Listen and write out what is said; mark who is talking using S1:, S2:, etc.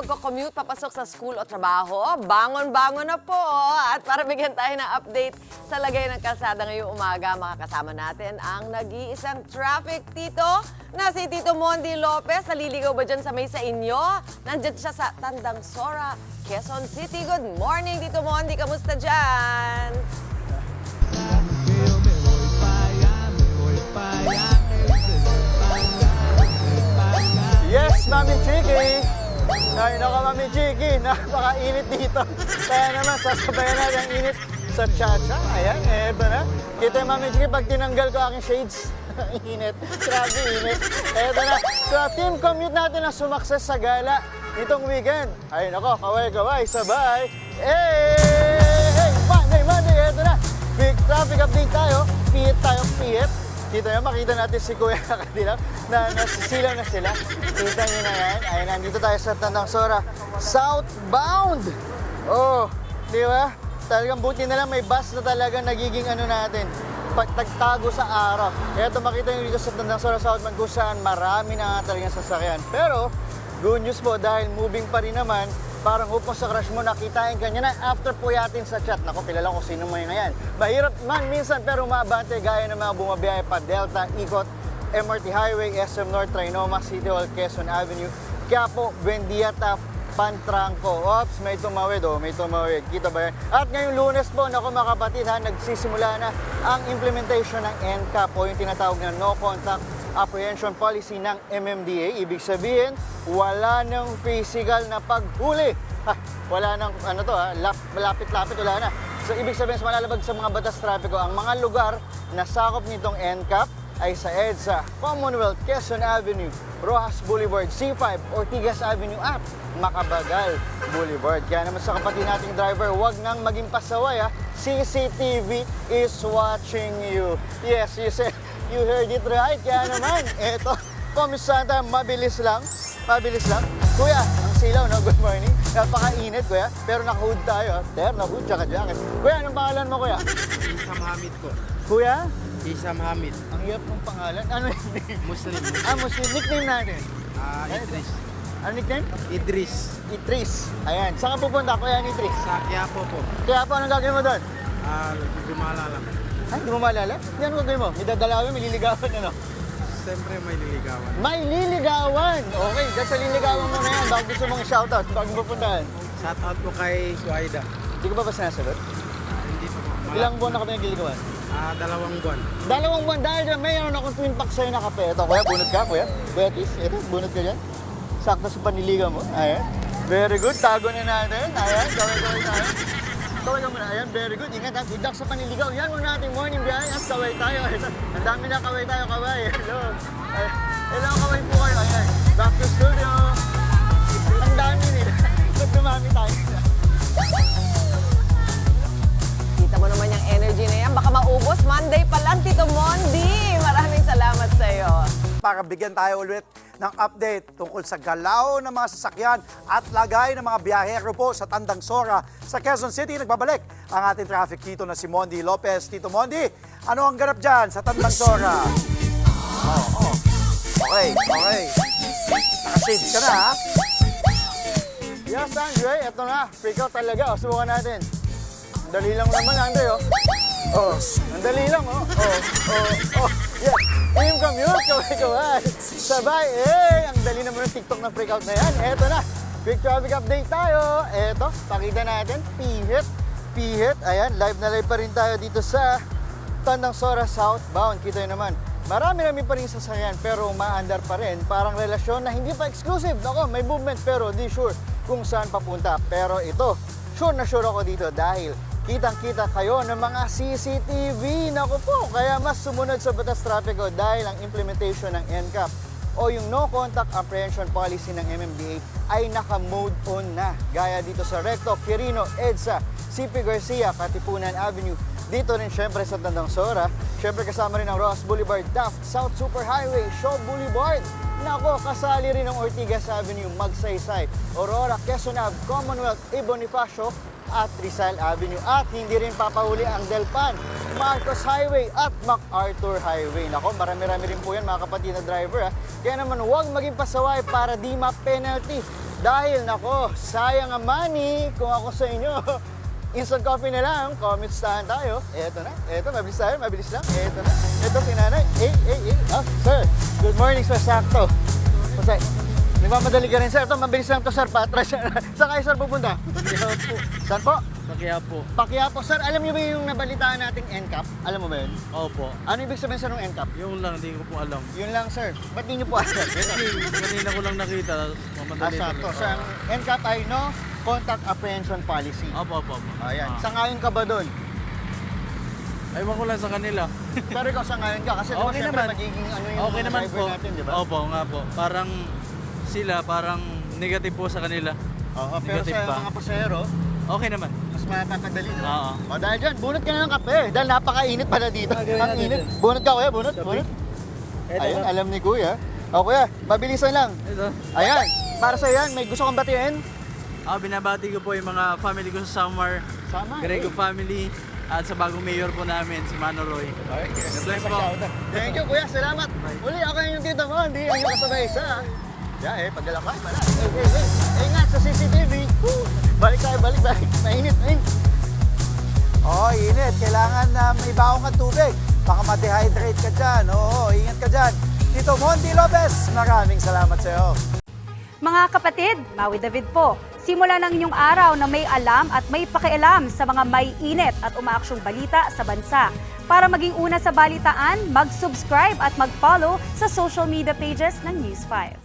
S1: magko-commute papasok sa school o trabaho, bangon-bangon na po. At para bigyan tayo ng update sa lagay ng kalsada ngayong umaga, makakasama natin ang nag-iisang traffic tito na si Tito Mondi Lopez. Naliligaw ba dyan sa may sa inyo? Nandyan siya sa Tandang Sora, Quezon City. Good morning, Tito Mondi. Kamusta dyan?
S2: Yes, Mami Chiki! Ay, naka Mami Chiki, napakainit dito. Kaya naman, sasabayan natin ang init sa cha-cha. Ayan, eto na. Kita yung Mami Chiki, pag tinanggal ko aking shades, init. Grabe, init. Eto na. So, team commute natin na sumakses sa gala itong weekend. Ay, nako, kaway-kaway, sabay. Hey! Monday! Eto na. Quick traffic update tayo. Pihit tayo, pihit. Dito na, makita natin si Kuya Kadilaw na nasisilaw na sila. Kita nyo na yan. Ayun, nandito tayo sa Tandang Sora. Southbound! Oh, di ba? Talagang buti na lang may bus na talaga nagiging ano natin, pagtagtago sa araw. Kaya ito makita nyo dito sa Tandang Sora Southbound kung saan marami na nga talagang sasakyan. Pero, good news po dahil moving pa rin naman, parang upos sa crush mo, nakitain ka niya na after puyatin sa chat. Naku, kilala ko sino mo yan. Mahirap man minsan pero maabante gaya ng mga bumabiyahe pa Delta, Ikot, MRT Highway, SM North, Trinoma, City Hall, Quezon Avenue, Quiapo, Buendia, Taft, Pantranco. Ops, may tumawid may tumawid. Kita ba yan? At ngayong Lunes po, naku mga kapatid ha, nagsisimula na ang implementation ng NCAP o yung tinatawag na No Contact Apprehension Policy ng MMDA. Ibig sabihin, wala nang physical na paghuli. Wala nang malapit-lapit, wala na. So ibig sabihin, sa malalabag sa mga batas trapiko, ang mga lugar na sakop nitong NCAP ay sa EDSA, Commonwealth, Quezon Avenue, Rojas Boulevard, C5, Ortigas Avenue at Macabagal Boulevard. Kaya naman sa kapatid nating driver, huwag nang maging pasaway CCTV is watching you. Yes, you heard it right. Kaya naman, eto, komisahan tayo, mabilis lang. Kuya, ang silaw, no? Good morning. Napakainit, kuya. Pero naka-hood tayo. Naka-hood, tsaka jacket. Kuya, anong pangalan mo, kuya?
S3: Isam Hamid po.
S2: Kuya?
S3: Isam Hamid.
S2: Ang hirap ng pangalan. Ano yung name?
S3: Muslim.
S2: Muslim. Nickname natin.
S3: Idris.
S2: Ano nickname?
S3: Idris.
S2: Ayan. Saan ka pupunta, kuya Idris?
S3: Sa Quiapo po.
S2: Kaya po, anong gagawin mo doon?
S3: Gumala lang.
S2: Ay, hindi mo maalala? Yan ang gagawin mo. May dadalawin, may liligawan, ano?
S3: Siyempre may liligawan.
S2: May liligawan! Okay, dahil sa liligawan mo na yan, bakit gusto mong shoutout, bago pupuntahan?
S3: Shoutout po kay Suaida.
S2: Hindi ko ba sinasagot?
S3: Hindi po.
S2: Ilang buwan na kami nagliligawan?
S3: 2 buwan.
S2: 2 buwan dahil dyan, mayroon akong twin pack sa'yo na kape. Ito, kuya, bunot ka, kuya. Kuya Tis, ito, bunot ka dyan. Sakto sa paniligaw mo. Ayan. Very good, tago na natin. Ayan, kaway tayo. Kaway ka muna. Ayan, very good. Ingat ha, good luck sa paniligaw. Yan muna nating morning biyahe at kaway tayo. Ang dami na kaway tayo, kaway. Hello. Hello, kaway po kayo. Ayan, back to studio. Ang dami nila. Ba't dumami tayo?
S1: Kita mo naman yung energy na yan. Baka maubos. Monday pa lang, Tito Mondi. Maraming salamat sa'yo.
S4: Para bigyan tayo ulit ng update tungkol sa galaw ng mga sasakyan at lagay ng mga biyahero po sa Tandang Sora sa Quezon City. Nagbabalik ang ating traffic dito na si Mondi Lopez. Tito Mondi, ano ang ganap dyan sa Tandang Sora? Okay. Nakashades ka na ha?
S2: Yes, Andre, eto na. Freak out talaga. Subukan natin. Dali lang naman, Andre, ang dali lang, Yes. Team commute, kaway. Sabay, ang dali naman ng TikTok na freakout na yan. Eto na, quick traffic update tayo. Eto, pakita natin, pihit. Ayan, live na live pa rin tayo dito sa Tandang Sora Southbound. Kita nyo naman, marami pa rin sasakyan pero umaandar pa rin. Parang relasyon na hindi pa exclusive. Ako, may movement pero di sure kung saan papunta. Pero ito, sure na sure ako dito dahil kitang-kita kayo ng mga CCTV. Naku po, kaya mas sumunod sa batas trapiko dahil ang implementation ng NCAP o yung No Contact Apprehension Policy ng MMDA ay naka-mode on na. Gaya dito sa Recto, Quirino, EDSA, CP Garcia, Katipunan Avenue. Dito rin syempre sa Tandang Sora. Syempre kasama rin ang Rojas Boulevard, Taft, South Superhighway, Shaw Boulevard. Nako, kasali rin ang Ortigas Avenue, Magsaysay, Aurora, Quezon Ave, Commonwealth, Bonifacio, at Rizal Avenue. At hindi rin papahuli ang Delpan, Marcos Highway at MacArthur Highway. Nako, marami-rami rin po yan mga kapatid na driver. Kaya naman huwag maging pasaway para di ma-penalty Dahil nako, sayang ang money kung ako sa inyo. Instant coffee na lang, comments-tahan tayo. Eto, mabilis lang. Eto si nanay. Oh, sir, good morning, sir, sakto. Pasay, nagmamadali ka rin, sir. Ito, mabilis lang to, sir, patras. Saan kayo, sir, pupunta? Saan po?
S3: Sa Quiapo.
S2: Pakiapo, sir, alam niyo ba yung nabalitaan nating NCAP? Alam mo ba yun?
S3: Opo.
S2: Ano ibig sabihin, sir, ng NCAP?
S3: Yung lang, hindi ko po alam.
S2: Yun lang, sir. Ba't di niyo po alam?
S3: Kasi kanina ko lang nakita, tapos mamadali
S2: Sakto, sir. Ang NCAP ay no contact apprehension policy.
S3: Opo.
S2: Ayan.
S3: Ah.
S2: Sangayon ka ba doon?
S3: Ewan ko lang sa kanila.
S2: Pero ikaw sangayon ka kasi diba,
S3: Okay
S2: syempre
S3: naman.
S2: magiging ano yung
S3: Okay
S2: mga
S3: naman
S2: driver
S3: po.
S2: natin, di ba?
S3: Opo, nga po. Parang sila, parang negative po sa kanila.
S2: Oo, pero
S3: Negative
S2: sa
S3: pa.
S2: mga pasahero,
S3: Okay naman.
S2: mas mapapadali. Diba?
S3: Oo.
S2: O dahil dyan, bunot ka na ng kape. Dahil napakainit pala dito. Ang init. Bunot ka, kuya. Bunot. Ayun, alam ni kuya. O kuya, mabilisan lang.
S3: Ito.
S2: Ayan, para sa yan, may gusto kong batiin.
S3: Binabati ko po yung mga family ko sa Samar,
S2: Sama.
S3: Grego family, at sa bagong mayor po namin, si Mano Roy. Bless po.
S2: Thank you, kuya. Salamat. Uli, ako yung tito mo. Hindi yung kasabay isa. Yeah, pagdala ka. Wala. Ingat sa CCTV. Woo. Balik. Mainit.
S4: Init. Kailangan na may baong at tubig. Baka ma-dehydrate ka dyan. Oo, ingat ka dyan. Tito Monty Lopez, maraming salamat sa iyo.
S5: Mga kapatid, Maui David po. Simula ng inyong araw na may alam at may pakialam sa mga may init at umaaksyong balita sa bansa. Para maging una sa balitaan, mag-subscribe at mag-follow sa social media pages ng News 5.